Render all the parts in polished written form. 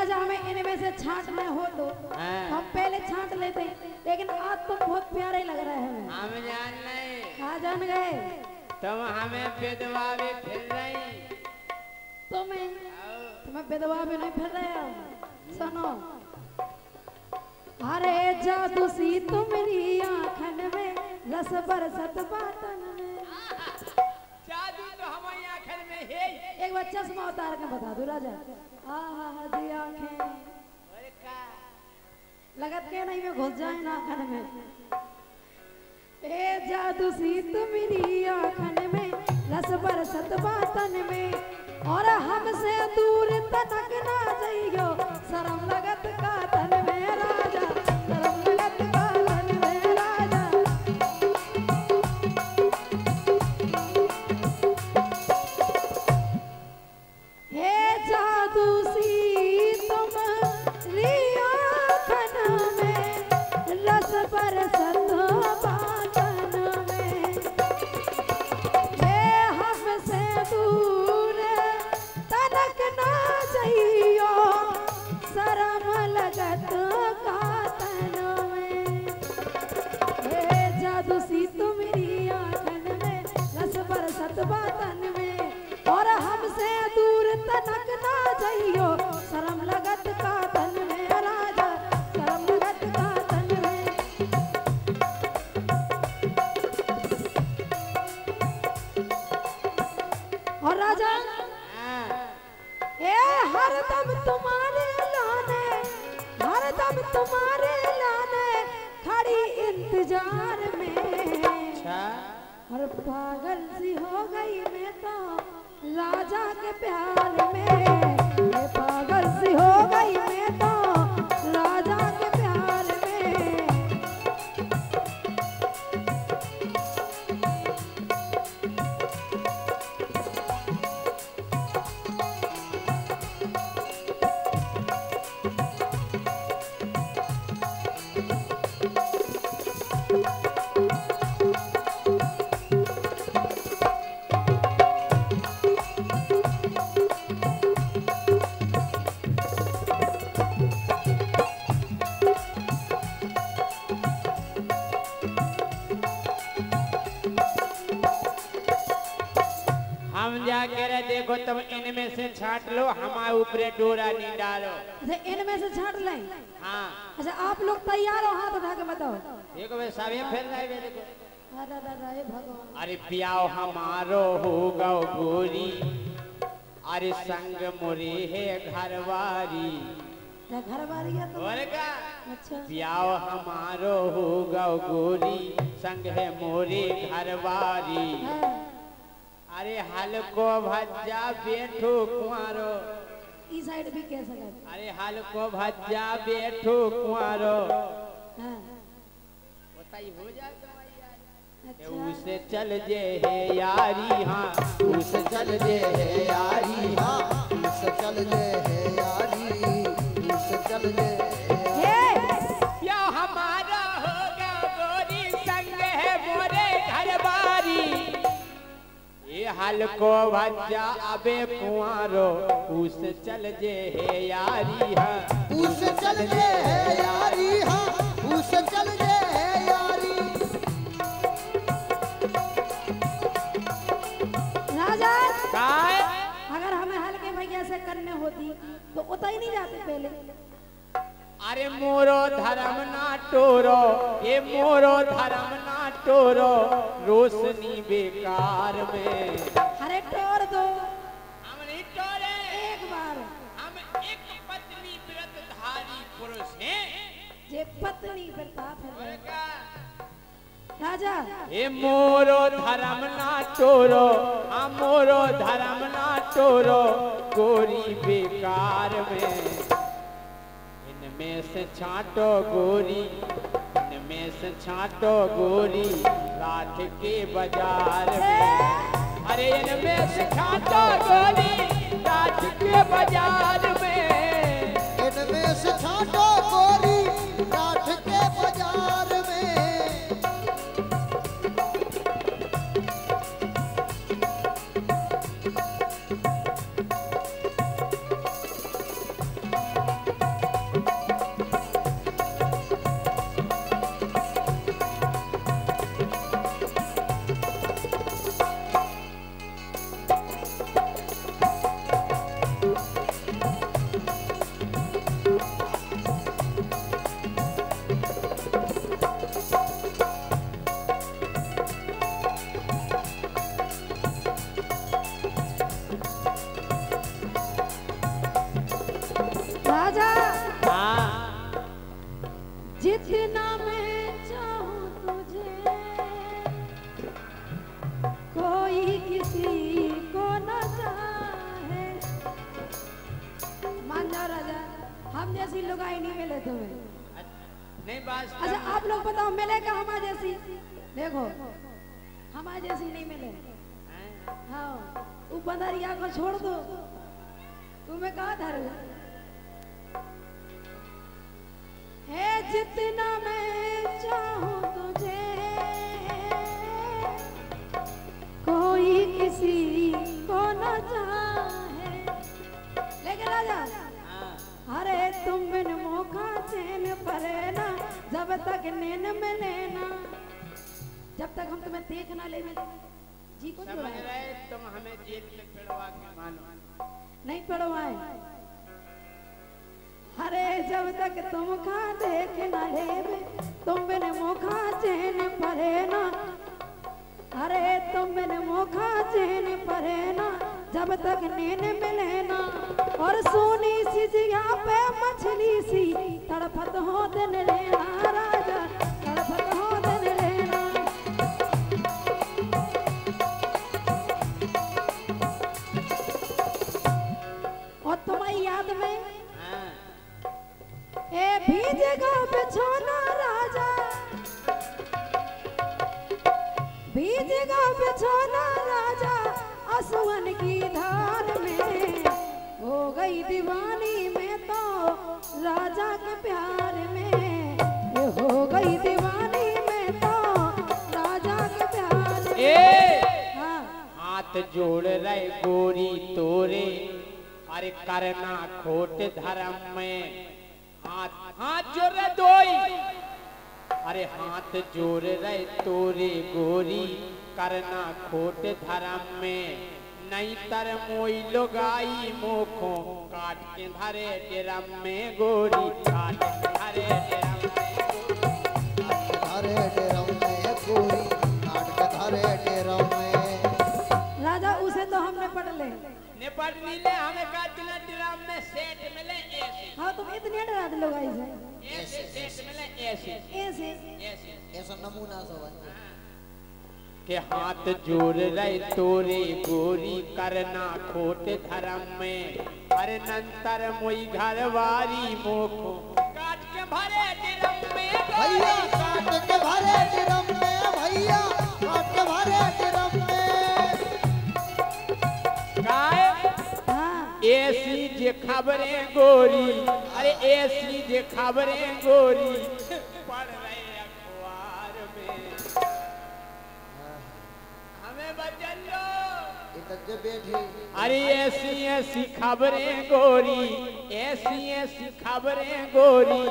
राजा हमें इनमें से छांटना हो तो हम पहले छांट लेते, लेकिन आज तुम बहुत प्यारे लग रहे हैं। हम जान नहीं, कहाँ जान गए तुम हमें विधवा भी फिर रही। तुम्हें विधवा भी नहीं फिर रहे हो। सुनो, अरे जादू सी तुम्हारी आँखन में, रस बरसत बातन में। जादू तो हमारी आँखन में है। एक बार चश्मा उतार के बता दो राजा। जी आँखें लगत के नहीं में घुस जाए ना आँखन में। ए जादू सी तुम्हारी आँखन में, रस बरसत बातन में, और हमसे दूर तनक ना जाइयो, शर्म लगत का तन में राजा, शर्म लगत का तन में राजा। हे जादू सी तुम्हारी आँखन में, रस बरसत बातन में, हे हमसे दूर तनक ना जाइयो, शर्म लगत का तन में। हे जादू सी तुम्हारी आँखन में, रस बरसत बातन में, और हमसे दूर तनक ना जाइयो, शर्म लगत का तन में राजा, शर्म लगत का तन में। और राजा हरदम तुम्हारे लाने, हरदम तुम्हारे लाने खड़ी इंतजार में। और पागल सी हो गई मैं तो राजा के प्यार में, ये पागल सी हो गई मैं तो राजा के प्यार में। हम जा कह रहे देखो तुम इनमें से छाट लो, हमारे ऊपर डोरा नहीं डालो। अच्छा इनमें से छाट लें। हाँ अच्छा आप लोग तैयार हो, हाथ उठा के बताओ। देखो वे सभी फिर रहे हैं, देखो। अरे भगवान, अरे प्याओ हमारो हो गौ गोरी, अरे संग मुरे है घरवारी। क्या घर वाली है तो? और का अच्छा प्याओ हमारो हो गौ गोरी, संग है मोरे घरवारी। हाँ। अरे हलको भज्जा बेठो कुआरो, ई साइड भी कह सकते। अरे हलको भज्जा बेठो कुआरो। हाँ। बताइए हो जाता अच्छा उसे चल जे है यारी, हाँ उसे चल जे है यारी, हाँ उसे चल जे है यारी, उसे चल जे हे या हमारा होगा गोरी, संग है मोरे घरवारी। ये हलको भज्जा अबे कुआरो, उसे चल जे है यारी, हाँ उसे चल जे है यारी, हाँ उसे चल जे है यारी। राजा काय अगर हमें हल्के भैया से करने होती तो उतर ही नहीं जाते पहले। अरे मोरो धर्म ना टोरो, ये मोरो धर्म ना टोरो, रोशनी बेकार में। अरे टोर दो हम नहीं टोरे, एक बार। हम एक पत्नी व्रतधारी पुरुष हैं। जे पत्नी प्रताप है राजा। ये मोरो धर्म ना टोरो, हम मोरो धर्म ना टोरो, गोरी बेकार में। इनमें से छांटो गोरी, इनमें से छांटो गोरी, रात के बाजार में। अरे इनमें से छांटो गोरी, रात के बाजार में। इनमें से छाटो गोरी, काठ के बाजार में। राजा हाँ जितना मैं चाहूं तुझे कोई किसी को न चाहे। मान जाओ राजा, हम जैसी लुगाई नहीं मिले तुम्हें। नहीं बात। अच्छा आप लोग बताओ मिले क्या हमारे जैसी? देखो हमारे जैसी नहीं मिले। हाँ वो बंदरिया को छोड़ दो, तुम्हें कहा धर है। जितना मैं चाहूं तुझे कोई किसी को न चाहे। लेकिन राजा अरे तुम बिन मौका चैन परे ना, जब तक नैन मिले ना, जब तक हम तुम्हें देख ना ले जी को समझ रहे तुम हमें जेल में पिड़वा के मानो। नहीं पड़वाए। अरे जब तक तुम खा देख ना ले, तुम बिन मौका चैन परे ना। अरे तुम बिन मौका चैन परे ना, जब तक नैन मिले ना। और सोनी सी जिया पे मछली सी तड़पत हो दिन लेना राजा, तड़पत हो दिन लेना। और तुम्हारी याद में ए भीजेगा बिछौना राजा, भीजेगा बिछौना राजा, आंसुअन की धार में। हो गई दीवानी में तो राजा के प्यार में, ये हो गई दीवानी में तो राजा के प्यार में। हाँ हाथ जोड़ रहे गोरी तोरे, अरे करना खोट धर्म में। हाथ जोड़ रहे दोई, अरे हाथ जोड़ रहे तोरे गोरी, करना खोट धर्म में। नहीं तर मोई लोगाई मोखो, काट के धरे ड्रम में गोरी, काट के धरे ड्रम में, धारे डेरम में गोरी, काट के धारे डेरम में। राजा उसे तो हमने पढ़ ले। निपट मिले हमें काटना ड्रम में सेट मिले ऐसे। हाँ तुम इतने डरा दे लोग ऐसे ऐसे सेट मिले ऐसे ऐसे। ऐसे ऐसा नमूना सब के हाथ जोड़ रहे तोरे गोरी, करना खोट धर्म में। अरे नंतर मोई घरवारी मोखो, काट के भरे ड्रम में भैया, काट के भरे ड्रम में भैया, काट के भरे ड्रम में। हाँ ऐसी जे खबरें गोरी, अरे ऐसी जे खबरें गोरी, पढ़ रहे अखबार में। हमें बचन लो, इधर बैठी। अरे ऐसी ऐसी खबरें गोरी, ऐसी ऐसी खबरें गोरी,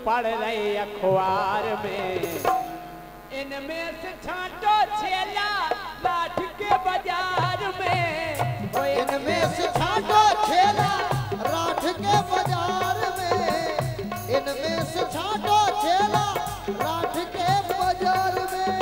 पढ़ रहे अखबार में। इनमें से छांटो छेला लाठ के बाजार में। इनमें से छाटो छेला राठ के बाजार में। इनमें से छाटो छेला राठ के बाजार में।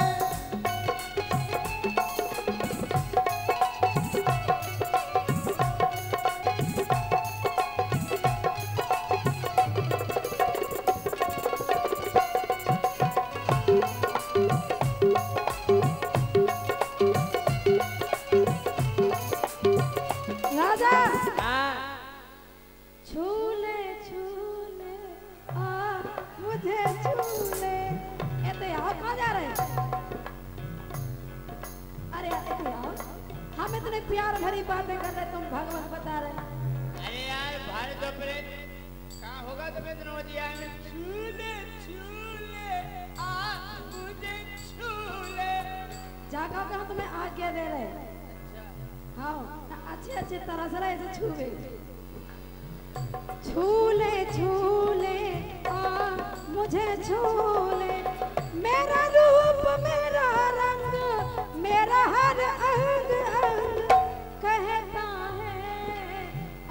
राजा हाँ छूले छूले आ मुझे छूले। ऐसे आओ, कहाँ जा रहे हैं? अरे ऐसे आओ, हम इतने प्यार भरी बातें कर रहे, तुम भगवान बता रहे। अरे यार भारी तो प्रेत कहाँ होगा तो मैं नौजिया में छूले छूले आ मुझे छूले। जागा कहाँ तुम्हें आज्ञा दे रहे। हाँ अच्छे अच्छे तरह से ऐसे छूवे। छूले छूले आ मुझे छूले, मेरा रूप मेरा रंग मेरा हर अंग अंग कहता है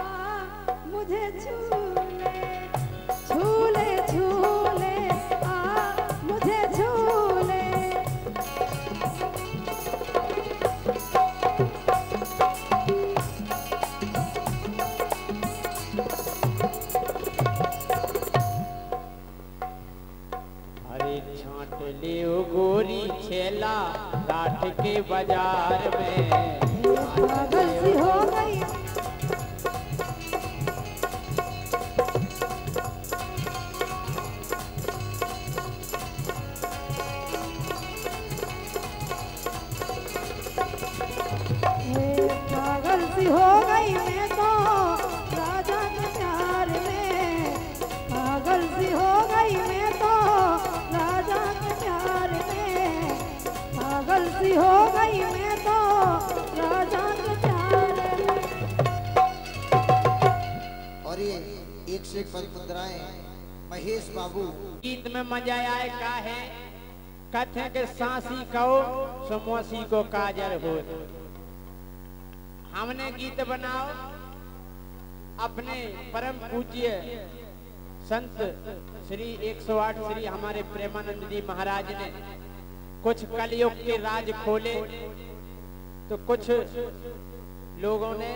आ मुझे छूले। छूले छूले आ मुझे छूले। ले ओ गोरी छेला राठ के बाजार में। पागल सी हो गई पागल सी हो गई मैं तो राजा के प्यार में। पागल सी हो गई मैं तो राजा के प्यार में। पागल सी हो गई मैं तो राजा के प्यार में। और ये एक से एक पद मुद्राएं महेश बाबू। गीत में मजा आए का है कथे के सांसी कहो समोसी को काजर हो। हमने गीत बनाओ अपने परम पूज्य संत श्री 108 श्री हमारे प्रेमानंद जी महाराज ने कुछ कलयुग के राज खोले तो कुछ लोगों ने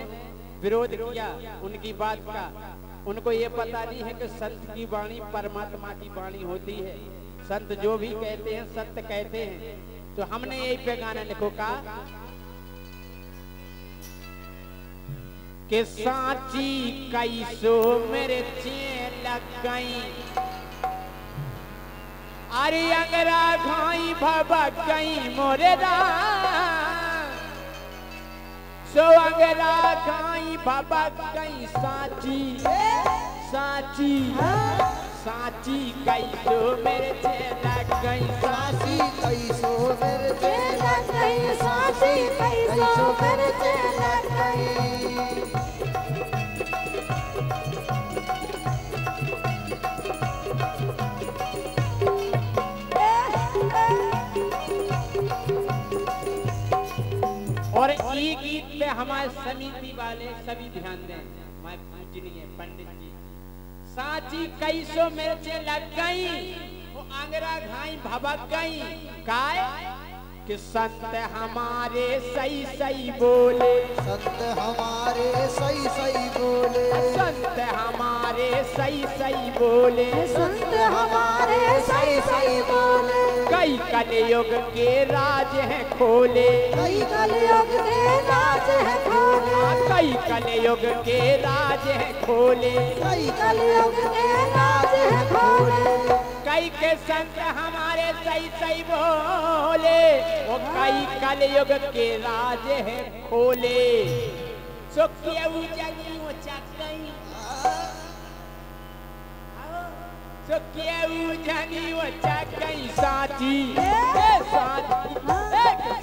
विरोध किया उनकी बात का। उनको ये पता नहीं है कि संत की वाणी परमात्मा की वाणी होती है। संत जो भी कहते हैं सत्य कहते हैं। तो हमने यही पे गाना लिखो का कि सांची कैसो मेरे चेन लग गई। अरे अंगरा घाई भबक गई मोरे राम। सो अंगरा घाई भबक गई सांची सांची सांची कैसो मेरे चेन लग गई। सासी कैसो मेरे चेन लग गई सांसी कैसो मेरे चेन लग गई। और ये गीत पे हमारे समिति वाले सभी ध्यान दें। मैं पूजनीय पंडित जी साची कैसो मेरे से लग गई वो आंगरा घाई भबक गई। काय कि संत हमारे सही सही बोले। संत हमारे सही सही बोले। संत हमारे सही सही बोले। संत हमारे सही सही बोले। कई कलयुग के राज हैं खोले। कई कलयुग के राज हैं खोले। कई कलयुग के राज हैं खोले। कई कलयुग के राज हैं खोले। कई के संत हमारे सही सही बोले वो कई कलयुग के राज हैं खोले। सो केहू जगी वो चकई। सो केहू जगी वो चकई साची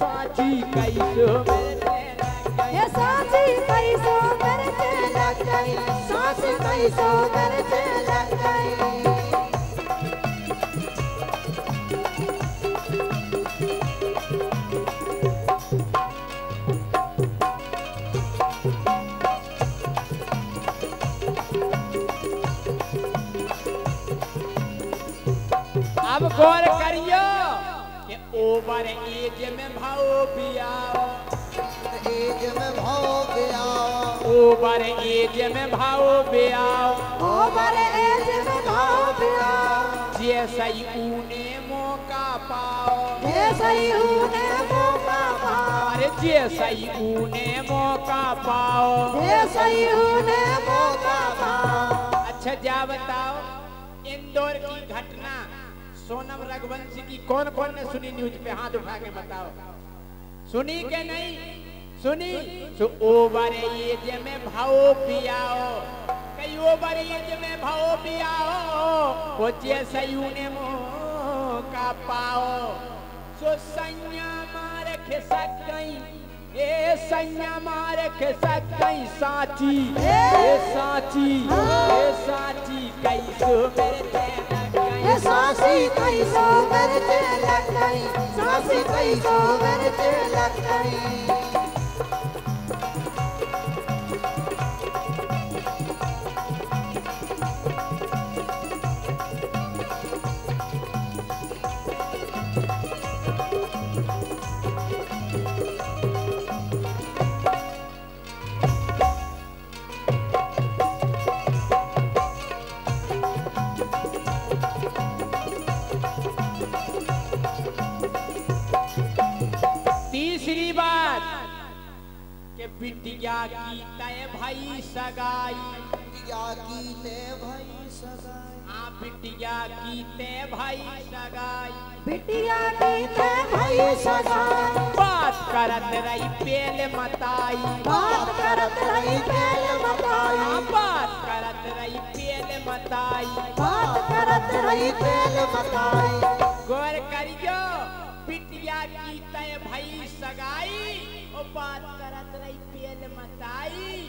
साची कैसो ये सांसी कैसो मेरे चेन लग गई। सांसी कैसो मेरे चेन लग गई। अब गौर करियो कि ओवर एज में भाव पियाओ। एज में भाव पियाओ। ओवर एज में भाव पियाओ। ओवर एज में भाव पियाओ। जैसे ही ऊने मौका पाओ। जैसे ही ऊने मौका पाओ। अरे जैसे ही ऊने मौका पाओ। जैसे ही ऊने मौका पाओ। अच्छा जा बताओ इंदौर की घटना सोनम रघुवंशी की कौन कौन ने सुनी? न्यूज पे हाथ उठा के बताओ। सुनी के नहीं सुनी? तो ओवर एज में भाव पियाओ। कई ओवर एज में भाव पियाओ वो जैसे यूने मौका पाओ। सो सैया मार खिसक गई। ए सैया मार खिसक गई साची साची साची कैसो मेरे चेन लग गई। ये सांसी कैसो मेरे चेन लग गई। सांसी कैसो मेरे चेन लग गई। बिटिया की तय भाई सगाई बिटिया की ते भाई सगाई हाँ बिटिया की तय भाई सगाई बिटिया की ते भाई सगाई बात करत रही पेल मताई बात करत रही पेल मताई हाँ बात करत रही पेल मताई बात करत रही पेल मताई गौर करियो बिटिया की तय भाई सगाई और बात करत रही पेल मताई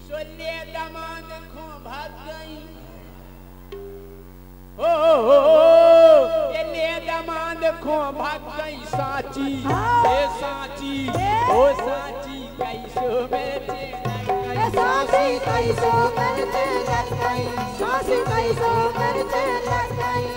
सोले दमाद खो भाग गई ये ले दमाद खो भाग गई साची ए साची ओ साची कैसो बेचे ए सासी कैसो करते लग गई सासी कैसो करते लग गई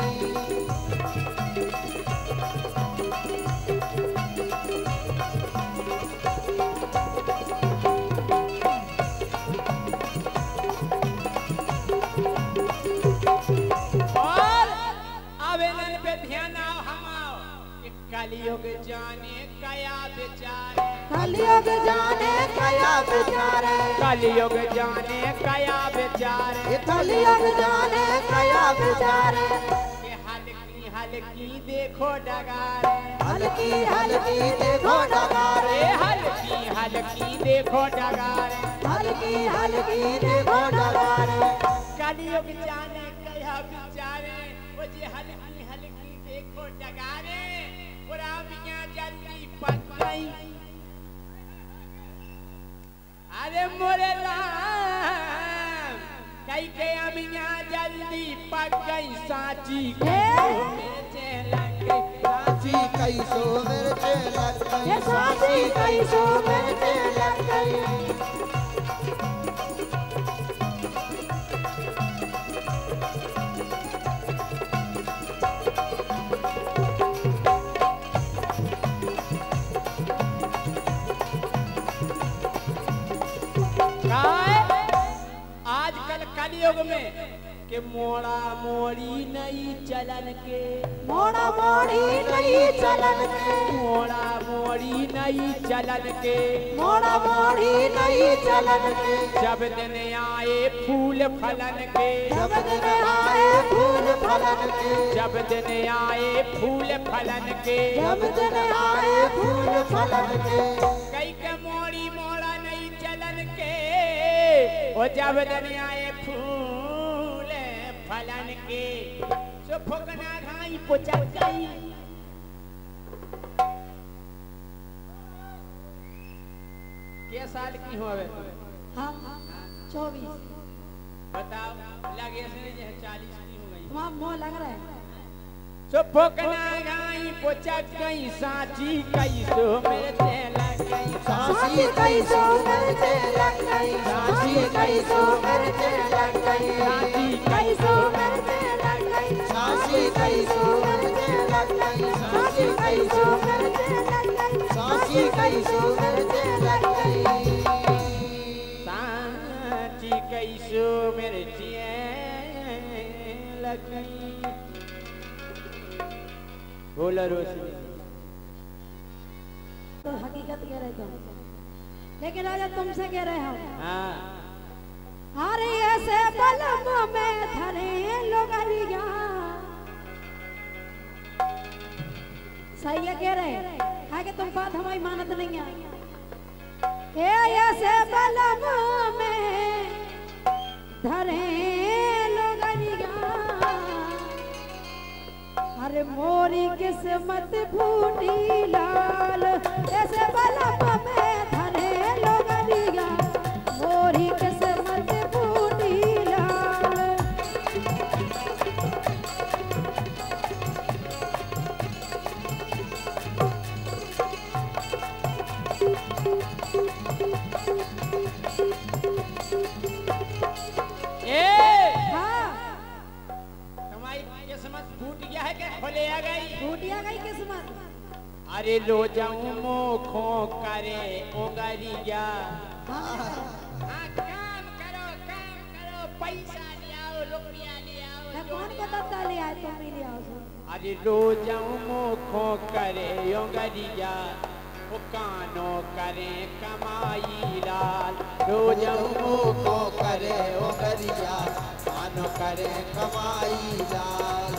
कलियुग जाने कया बेचारे कलियुग जाने कया बेचारे कलियुग जाने कया बेचारे कलियुग जाने कया बेचारे हल्की हल्की देखो डगारे हल्की हल्की देखो डगारे हल्की हल्की देखो डगारे हल्की हल्की देखो डगारे कलियुग जाने कया बेचारे वो जी हल्की हल्की देखो डगारे जल्दी पक गई अरे मोरे राम कई के अमिया जल्दी पक गई साची मिर्चे लग गई साची कैसो मिर्चे लग गई साची कैसो मिर्चे लग गई कलियुग में के मोड़ा मोड़ी नहीं चलन के मोड़ा मोड़ी नहीं चलन के मोड़ा मोड़ी नहीं चलन के मोड़ा मोड़ी नहीं चलन के जब दिन आए फूल फलन के जब दिन आए फूल फलन के जब दिन आए फूल फलन के जब दिन आए फूल फलन के कई के मोड़ी मोड़ा नहीं चलन के और जब दिन आए फूल फलन के सो फुकना घाई पुचक गई के साल की हो हम 24 बताओ लगे से 40 की हो गई तुम्हारा मुंह लग रहा है सो फुकना घाई पुचक गई साची कैसो मिर्चे लग गई सासी कैसो मिर्चे लग गई सासी कैसो मिर्चे लग गई सासी कैसो मिर्चे लग गई सासी कैसो मिर्चे लग गई सासी कैसो मिर्चे लग गई सासी कैसो मिर्चे लग गई साची कैसो मिर्चे लग गई बोला रोशनी तो हकीकत कह रहे तुम लेकिन राजा तुमसे कह रहे हम हाँ अरे ऐसे बलम में धरे लोगरिया सही है कह रहे है कि तुम बात हमारी मानत नहीं है ऐसे बलम में धरे लोगरिया अरे मोरी किस्मत फूटी लाल ऐसे बलम में धरे लोगरिया मोरी किस्मत फूटी लाल किस्मत फूट गया है क्या खोले आ गई फूटिया गई किस्मत अरे लो जाऊं मोखो करे ओगरिया काम करो पैसा ले आओ रुपया ले आओ कौन को दत्ता ले आए तुम ले आओ अरे लो जाऊं मोखो करे ओगरिया वो कानो करे कमाई लाल रोज मुँह को करे ओ करिया कानो करे कमाई लाल